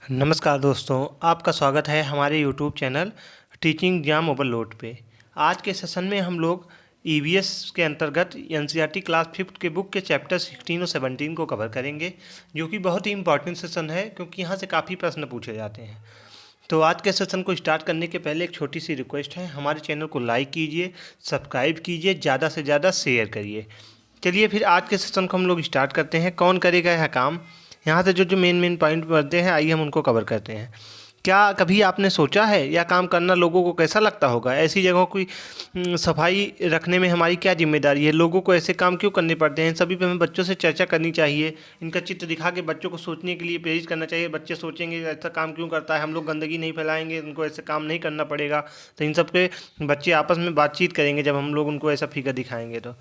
नमस्कार दोस्तों, आपका स्वागत है हमारे YouTube channel teaching exam overload पे। आज के सेशन में हम लोग ईवीएस के अंतर्गत एनसीईआरटी क्लास 5 के बुक के चैप्टर 16 और 17 को कवर करेंगे, जो कि बहुत ही इंपॉर्टेंट सेशन है क्योंकि यहाँ से काफ़ी प्रश्न पूछे जाते हैं। तो आज के सेशन को स्टार्ट करने के पहले एक छोटी सी रिक्वेस्ट है, हमारे चैनल को लाइक कीजिए, सब्सक्राइब कीजिए, ज़्यादा से ज़्यादा शेयर करिए। चलिए फिर आज के सेशन को हम लोग स्टार्ट करते हैं। कौन करेगा यह काम? यहाँ से जो मेन पॉइंट बनते हैं, आइए हम उनको कवर करते हैं। क्या कभी आपने सोचा है यह काम करना लोगों को कैसा लगता होगा? ऐसी जगहों की सफाई रखने में हमारी क्या जिम्मेदारी है? लोगों को ऐसे काम क्यों करने पड़ते हैं? सभी पे हमें बच्चों से चर्चा करनी चाहिए, इनका चित्र दिखा के बच्चों को सोचने के लिए प्रेरित करना चाहिए। बच्चे सोचेंगे ऐसा काम क्यों करता है, हम लोग गंदगी नहीं फैलाएंगे, उनको ऐसे काम नहीं करना पड़ेगा। तो इन सब पे बच्चे आपस में बातचीत करेंगे जब हम लोग उनको ऐसा फिगर दिखाएंगे। तो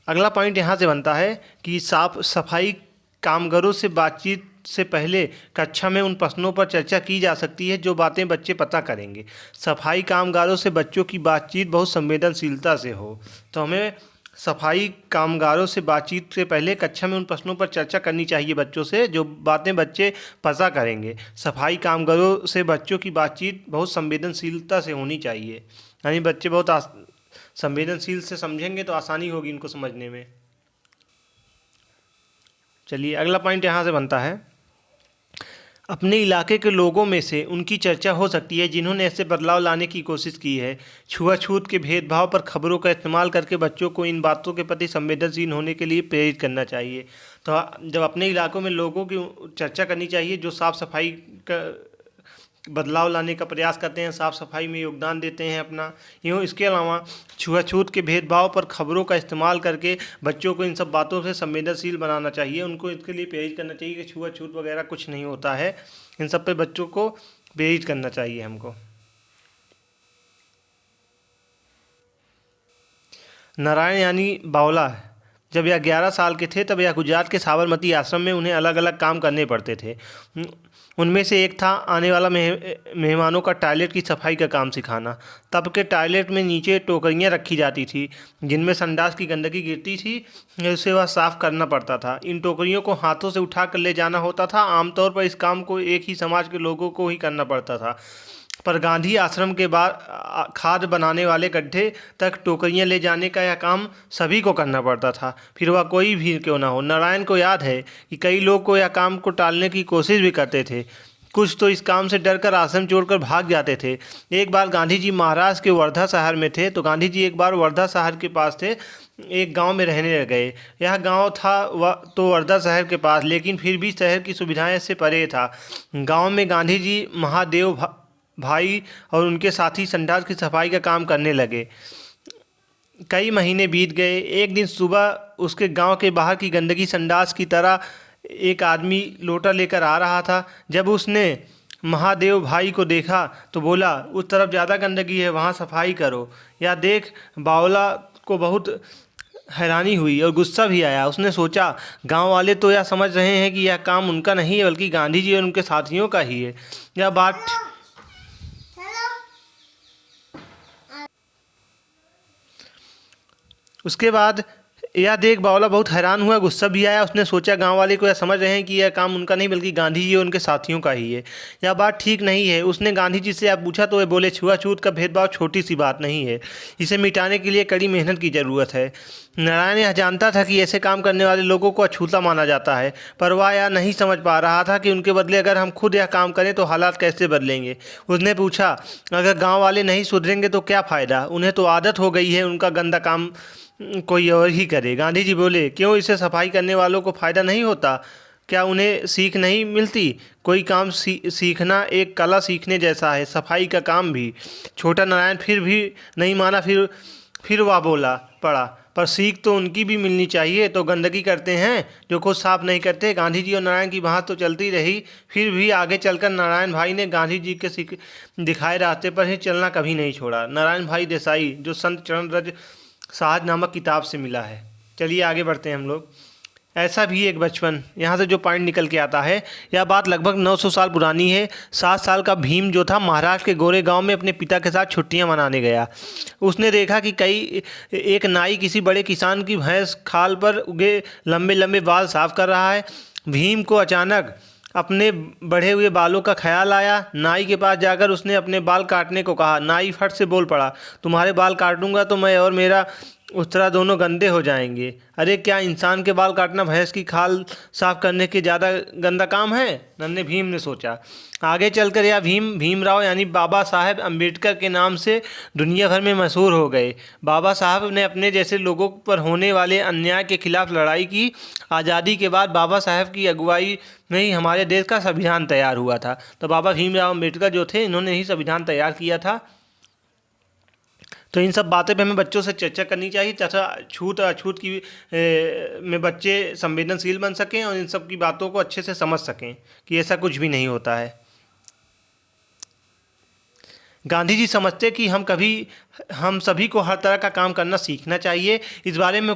अगला पॉइंट यहाँ से बनता है कि साफ सफाई कामगारों से बातचीत से पहले कक्षा में उन प्रश्नों पर चर्चा की जा सकती है जो बातें बच्चे पता करेंगे। सफाई कामगारों से बच्चों की बातचीत बहुत संवेदनशीलता से हो। तो हमें सफाई कामगारों से बातचीत से पहले कक्षा में उन प्रश्नों पर चर्चा करनी चाहिए बच्चों से जो बातें बच्चे पता करेंगे। सफाई कामगारों से बच्चों की बातचीत बहुत संवेदनशीलता से होनी चाहिए, यानी बच्चे बहुत संवेदनशील से समझेंगे तो आसानी होगी इनको समझने में। चलिए अगला पॉइंट यहाँ से बनता है, अपने इलाके के लोगों में से उनकी चर्चा हो सकती है जिन्होंने ऐसे बदलाव लाने की कोशिश की है। छुआछूत के भेदभाव पर खबरों का इस्तेमाल करके बच्चों को इन बातों के प्रति संवेदनशील होने के लिए प्रेरित करना चाहिए। तो जब अपने इलाकों में लोगों की चर्चा करनी चाहिए जो साफ़ सफाई का बदलाव लाने का प्रयास करते हैं, साफ़ सफाई में योगदान देते हैं अपना। यूँ इसके अलावा छुआछूत के भेदभाव पर खबरों का इस्तेमाल करके बच्चों को इन सब बातों से संवेदनशील बनाना चाहिए, उनको इसके लिए प्रेरित करना चाहिए कि छुआछूत वगैरह कुछ नहीं होता है। इन सब पे बच्चों को प्रेरित करना चाहिए हमको। नारायण यानी बावला जब यह 11 साल के थे तब यह गुजरात के साबरमती आश्रम में उन्हें अलग अलग काम करने पड़ते थे। उनमें से एक था आने वाला मेहमानों का टॉयलेट की सफाई का काम सिखाना। तब के टॉयलेट में नीचे टोकरियां रखी जाती थी जिनमें संडास की गंदगी गिरती थी, उसे वह साफ़ करना पड़ता था। इन टोकरियों को हाथों से उठा कर ले जाना होता था। आमतौर पर इस काम को एक ही समाज के लोगों को ही करना पड़ता था, पर गांधी आश्रम के बाद खाद बनाने वाले गड्ढे तक टोकरियां ले जाने का यह काम सभी को करना पड़ता था, फिर वह कोई भी क्यों ना हो। नारायण को याद है कि कई लोग को यह काम को टालने की कोशिश भी करते थे। कुछ तो इस काम से डरकर आश्रम छोड़कर भाग जाते थे। एक बार गांधी जी महाराष्ट्र के वर्धा शहर में थे, तो गांधी जी एक बार वर्धा शहर के पास थे, एक गांव में रहने गए। यह गांव था तो वर्धा शहर के पास, लेकिन फिर भी शहर की सुविधाएं से परे था। गांव में गांधी जी महादेव भाई और उनके साथी संडास की सफाई का काम करने लगे। कई महीने बीत गए। एक दिन सुबह उसके गांव के बाहर की गंदगी संडास की तरह एक आदमी लोटा लेकर आ रहा था। जब उसने महादेव भाई को देखा तो बोला, उस तरफ ज़्यादा गंदगी है, वहाँ सफाई करो। यह देख बावला को बहुत हैरानी हुई और गुस्सा भी आया। उसने सोचा, गांव वाले तो यह समझ रहे हैं कि यह काम उनका नहीं है बल्कि गांधी जी और उनके साथियों का ही है। यह बात उसके बाद यह देख बावला बहुत हैरान हुआ, गुस्सा भी आया। उसने सोचा, गांव वाले को यह समझ रहे हैं कि यह काम उनका नहीं बल्कि गांधी जी और उनके साथियों का ही है, यह बात ठीक नहीं है। उसने गांधी जी से पूछा तो वे बोले, छुआछूत का भेदभाव छोटी सी बात नहीं है, इसे मिटाने के लिए कड़ी मेहनत की ज़रूरत है। नारायण यह जानता था कि ऐसे काम करने वाले लोगों को अछूता माना जाता है, पर वह यह नहीं समझ पा रहा था कि उनके बदले अगर हम खुद यह काम करें तो हालात कैसे बदलेंगे। उसने पूछा, अगर गाँव वाले नहीं सुधरेंगे तो क्या फ़ायदा? उन्हें तो आदत हो गई है उनका गंदा काम कोई और ही करे। गांधी जी बोले, क्यों, इससे सफाई करने वालों को फ़ायदा नहीं होता? क्या उन्हें सीख नहीं मिलती? कोई काम सीखना एक कला सीखने जैसा है, सफाई का काम भी। छोटा नारायण फिर भी नहीं माना। फिर वह बोला पड़ा, पर सीख तो उनकी भी मिलनी चाहिए, तो गंदगी करते हैं जो खुद साफ नहीं करते। गांधी जी और नारायण की बात तो चलती रही। फिर भी आगे चलकर नारायण भाई ने गांधी जी के दिखाए रास्ते पर ही चलना कभी नहीं छोड़ा। नारायण भाई देसाई, जो संत चरणरज साहज नामक किताब से मिला है। चलिए आगे बढ़ते हैं हम लोग। ऐसा भी एक बचपन, यहाँ से जो पॉइंट निकल के आता है, यह बात लगभग 900 साल पुरानी है। 7 साल का भीम जो था महाराष्ट्र के गोरे गांव में अपने पिता के साथ छुट्टियां मनाने गया। उसने देखा कि एक नाई किसी बड़े किसान की भैंस खाल पर उगे लंबे लंबे बाल साफ कर रहा है। भीम को अचानक अपने बढ़े हुए बालों का ख्याल आया। नाई के पास जाकर उसने अपने बाल काटने को कहा। नाई फट से बोल पड़ा, तुम्हारे बाल काटूंगा तो मैं और मेरा उत्तरा दोनों गंदे हो जाएंगे। अरे क्या इंसान के बाल काटना भैंस की खाल साफ करने के ज़्यादा गंदा काम है? नन्हे भीम ने सोचा। आगे चलकर यह भीमराव यानी बाबा साहेब अम्बेडकर के नाम से दुनिया भर में मशहूर हो गए। बाबा साहब ने अपने जैसे लोगों पर होने वाले अन्याय के खिलाफ लड़ाई की। आज़ादी के बाद बाबा साहब की अगुवाई में ही हमारे देश का संविधान तैयार हुआ था। तो बाबा भीमराव अम्बेडकर जो थे, इन्होंने ही संविधान तैयार किया था। तो इन सब बातें पे हमें बच्चों से चर्चा करनी चाहिए, तथा छूत अछूत की में बच्चे संवेदनशील बन सकें और इन सब की बातों को अच्छे से समझ सकें कि ऐसा कुछ भी नहीं होता है। गांधी जी समझते कि हम सभी को हर तरह का काम करना सीखना चाहिए। इस बारे में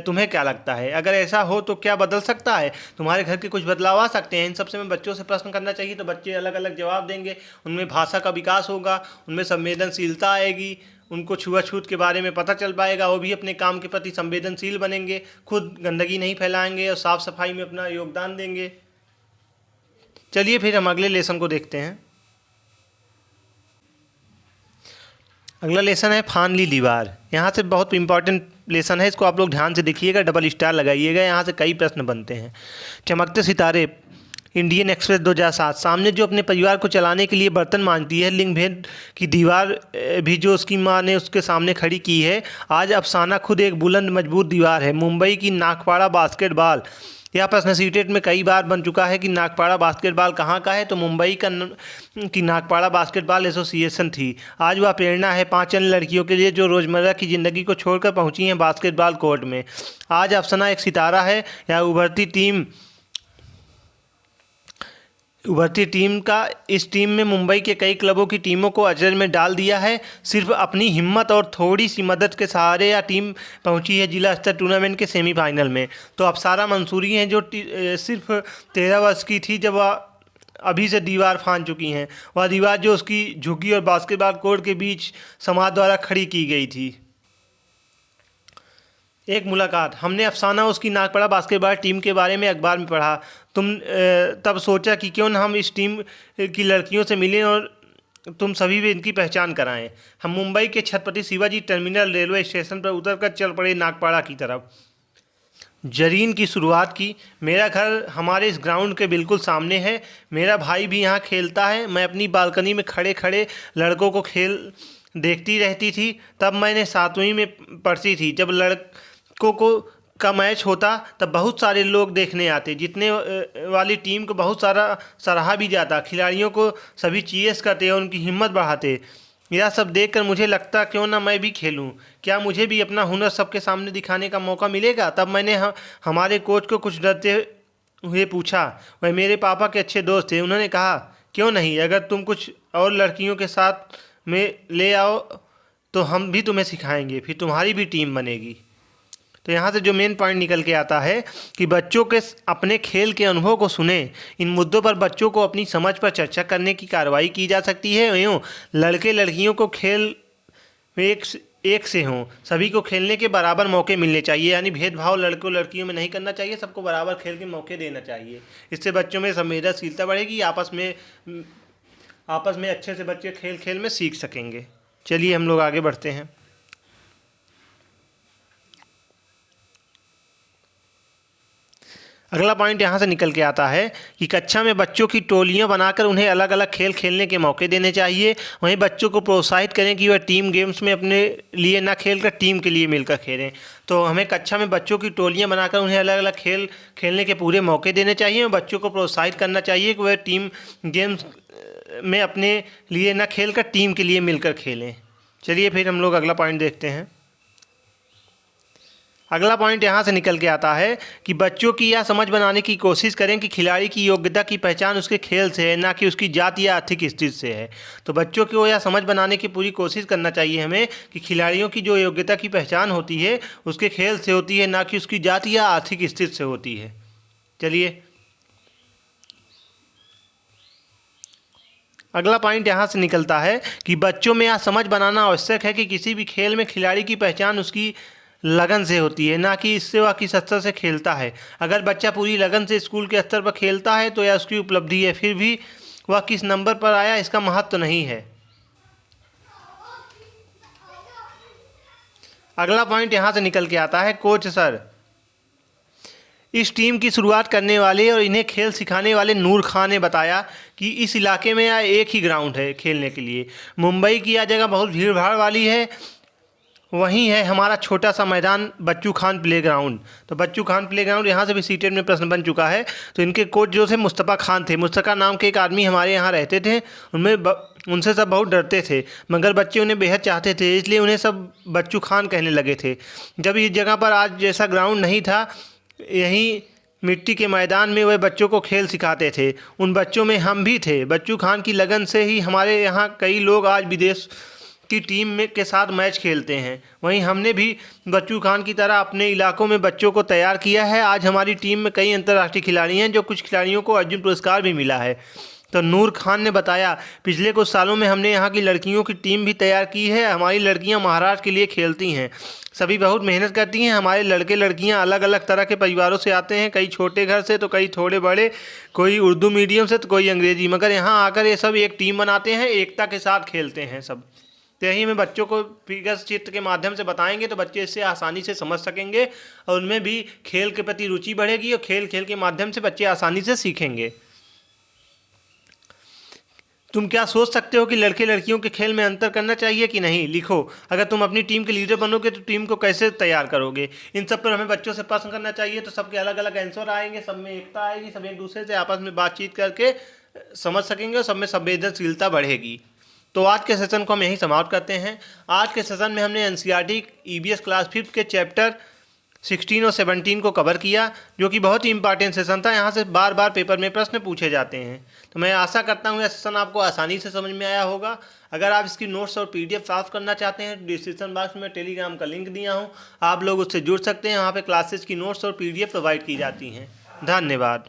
तुम्हें क्या लगता है? अगर ऐसा हो तो क्या बदल सकता है? तुम्हारे घर के कुछ बदलाव आ सकते हैं। इन सबसे में बच्चों से प्रश्न करना चाहिए, तो बच्चे अलग अलग जवाब देंगे। उनमें भाषा का विकास होगा, उनमें संवेदनशीलता आएगी, उनको छुआछूत के बारे में पता चल पाएगा। वो भी अपने काम के प्रति संवेदनशील बनेंगे, खुद गंदगी नहीं फैलाएंगे और साफ सफाई में अपना योगदान देंगे। चलिए फिर हम अगले लेसन को देखते हैं। अगला लेसन है फान ली दीवार। यहाँ से बहुत इंपॉर्टेंट लेसन है, इसको आप लोग ध्यान से देखिएगा, डबल स्टार लगाइएगा। यहाँ से कई प्रश्न बनते हैं। चमकते सितारे, इंडियन एक्सप्रेस 2007। सामने जो अपने परिवार को चलाने के लिए बर्तन मांजती है, लिंग भेद की दीवार भी जो उसकी माँ ने उसके सामने खड़ी की है। आज अफसाना खुद एक बुलंद मजबूत दीवार है। मुंबई की नागपाड़ा बास्केटबॉल। यह प्रश्न सीटेट में कई बार बन चुका है कि नागपाड़ा बास्केटबॉल कहाँ का है, तो मुंबई की नागपाड़ा बास्केटबॉल एसोसिएशन थी। आज वह प्रेरणा है 5 अन्य लड़कियों के लिए जो रोज़मर्रा की ज़िंदगी को छोड़कर पहुंची हैं बास्केटबॉल कोर्ट में। आज अफसाना एक सितारा है। यह उभरती टीम का इस टीम में मुंबई के कई क्लबों की टीमों को अचरज में डाल दिया है। सिर्फ अपनी हिम्मत और थोड़ी सी मदद के सहारे यह टीम पहुंची है जिला स्तर टूर्नामेंट के सेमीफाइनल में। तो अप्सरा मंसूरी हैं जो सिर्फ 13 वर्ष की थी जब वह अभी से दीवार फान चुकी हैं। वह दीवार जो उसकी झुग्गी और बास्केटबॉल कोर्ट के बीच समाज द्वारा खड़ी की गई थी। एक मुलाकात। हमने अफसाना उसकी नागपाड़ा बास्केटबॉल टीम के बारे में अखबार में पढ़ा। तब सोचा कि क्यों न हम इस टीम की लड़कियों से मिलें और तुम सभी भी इनकी पहचान कराएं। हम मुंबई के Chhatrapati Shivaji terminal railway station पर उतरकर चल पड़े नागपाड़ा की तरफ। जरीन की शुरुआत की। मेरा घर हमारे इस ग्राउंड के बिल्कुल सामने है। मेरा भाई भी यहाँ खेलता है। मैं अपनी बालकनी में खड़े खड़े लड़कों को खेल देखती रहती थी। तब मैंने 7वीं में पढ़ती थी। जब लड़कों का मैच होता तब बहुत सारे लोग देखने आते। जीतने वाली टीम को बहुत सारा सराहा भी जाता। खिलाड़ियों को सभी चीयर्स करते और उनकी हिम्मत बढ़ाते। यह सब देखकर मुझे लगता क्यों ना मैं भी खेलूं। क्या मुझे भी अपना हुनर सबके सामने दिखाने का मौका मिलेगा? तब मैंने हमारे कोच को कुछ डरते हुए पूछा। वह मेरे पापा के अच्छे दोस्त थे। उन्होंने कहा, क्यों नहीं, अगर तुम कुछ और लड़कियों के साथ में ले आओ तो हम भी तुम्हें सिखाएंगे, फिर तुम्हारी भी टीम बनेगी। तो यहाँ से जो मेन पॉइंट निकल के आता है कि बच्चों के अपने खेल के अनुभव को सुने। इन मुद्दों पर बच्चों को अपनी समझ पर चर्चा करने की कार्रवाई की जा सकती है। एवं लड़के लड़कियों को खेल में एक से हों। सभी को खेलने के बराबर मौके मिलने चाहिए, यानी भेदभाव लड़कों लड़कियों में नहीं करना चाहिए। सबको बराबर खेल के मौके देना चाहिए। इससे बच्चों में संवेदनशीलता बढ़ेगी। आपस में अच्छे से बच्चे खेल खेल में सीख सकेंगे। चलिए हम लोग आगे बढ़ते हैं। अगला पॉइंट यहाँ से निकल के आता है कि कक्षा में बच्चों की टोलियाँ बनाकर उन्हें अलग अलग खेल खेलने के मौके देने चाहिए। वहीं बच्चों को प्रोत्साहित करें कि वह टीम गेम्स में अपने लिए ना खेलकर टीम के लिए मिलकर खेलें। तो हमें कक्षा में बच्चों की टोलियाँ बनाकर उन्हें अलग अलग खेल खेलने के पूरे मौके देने चाहिए और बच्चों को प्रोत्साहित करना चाहिए कि वह टीम गेम्स में अपने लिए ना खेलकर टीम के लिए मिलकर खेलें। चलिए फिर हम लोग अगला पॉइंट देखते हैं। अगला पॉइंट यहाँ से निकल के आता है कि बच्चों की यह समझ बनाने की कोशिश करें कि खिलाड़ी की योग्यता की पहचान उसके खेल से है, ना कि उसकी जाति या आर्थिक स्थिति से है। तो बच्चों को यह समझ बनाने की पूरी कोशिश करना चाहिए हमें कि खिलाड़ियों की जो योग्यता की पहचान होती है उसके खेल से होती है, ना कि उसकी जाति या आर्थिक स्थिति से होती है। चलिए अगला पॉइंट यहाँ से निकलता है कि बच्चों में यह समझ बनाना आवश्यक है कि किसी भी खेल में खिलाड़ी की पहचान उसकी लगन से होती है, ना कि इससे वह किस स्तर से खेलता है। अगर बच्चा पूरी लगन से स्कूल के स्तर पर खेलता है तो यह उसकी उपलब्धि है, फिर भी वह किस नंबर पर आया इसका महत्व नहीं है। अगला पॉइंट यहाँ से निकल के आता है, कोच सर। इस टीम की शुरुआत करने वाले और इन्हें खेल सिखाने वाले नूर खान ने बताया कि इस इलाके में यह एक ही ग्राउंड है खेलने के लिए। मुंबई की यह जगह बहुत भीड़ भाड़ वाली है, वहीं है हमारा छोटा सा मैदान बच्चू खान प्लेग्राउंड। तो बच्चू खान प्लेग्राउंड यहाँ से भी सीटेट में प्रश्न बन चुका है। तो इनके कोच जो थे मुस्तफ़ा खान थे। मुस्तफ़ा नाम के एक आदमी हमारे यहाँ रहते थे, उनसे सब बहुत डरते थे, मगर बच्चे उन्हें बेहद चाहते थे, इसलिए उन्हें सब बच्चू खान कहने लगे थे। जब इस जगह पर आज जैसा ग्राउंड नहीं था, यहीं मिट्टी के मैदान में वह बच्चों को खेल सिखाते थे। उन बच्चों में हम भी थे। बच्चू खान की लगन से ही हमारे यहाँ कई लोग आज विदेश की टीम में के साथ मैच खेलते हैं। वहीं हमने भी बच्चू खान की तरह अपने इलाकों में बच्चों को तैयार किया है। आज हमारी टीम में कई अंतर्राष्ट्रीय खिलाड़ी हैं, जो कुछ खिलाड़ियों को अर्जुन पुरस्कार भी मिला है। तो नूर खान ने बताया, पिछले कुछ सालों में हमने यहाँ की लड़कियों की टीम भी तैयार की है। हमारी लड़कियाँ महाराष्ट्र के लिए खेलती हैं, सभी बहुत मेहनत करती हैं। हमारे लड़के लड़कियाँ अलग अलग तरह के परिवारों से आते हैं, कई छोटे घर से तो कई थोड़े बड़े, कोई उर्दू मीडियम से तो कोई अंग्रेजी, मगर यहाँ आकर ये सब एक टीम बनाते हैं, एकता के साथ खेलते हैं सब। तो यही में बच्चों को फिगर चित्र के माध्यम से बताएंगे तो बच्चे इससे आसानी से समझ सकेंगे और उनमें भी खेल के प्रति रुचि बढ़ेगी और खेल खेल के माध्यम से बच्चे आसानी से सीखेंगे। तुम क्या सोच सकते हो कि लड़के लड़कियों के खेल में अंतर करना चाहिए कि नहीं? लिखो। अगर तुम अपनी टीम के लीडर बनोगे तो टीम को कैसे तैयार करोगे? इन सब पर हमें बच्चों से प्रश्न करना चाहिए, तो सबके अलग अलग आंसर आएंगे, सब में एकता आएगी, सब एक दूसरे से आपस में बातचीत करके समझ सकेंगे और सब में संवेदनशीलता बढ़ेगी। तो आज के सेशन को हम यहीं समाप्त करते हैं। आज के सेशन में हमने एनसीईआरटी ईवीएस क्लास 5 के चैप्टर 16 और 17 को कवर किया, जो कि बहुत ही इंपॉर्टेंट सेशन था। यहाँ से बार बार पेपर में प्रश्न पूछे जाते हैं। तो मैं आशा करता हूँ यह सेशन आपको आसानी से समझ में आया होगा। अगर आप इसकी नोट्स और पीडीएफ प्राप्त करना चाहते हैं तो डिस्क्रिप्शन बॉक्स में टेलीग्राम का लिंक दिया हूँ, आप लोग उससे जुड़ सकते हैं। वहाँ पर क्लासेस की नोट्स और पीडीएफ प्रोवाइड की जाती हैं। धन्यवाद।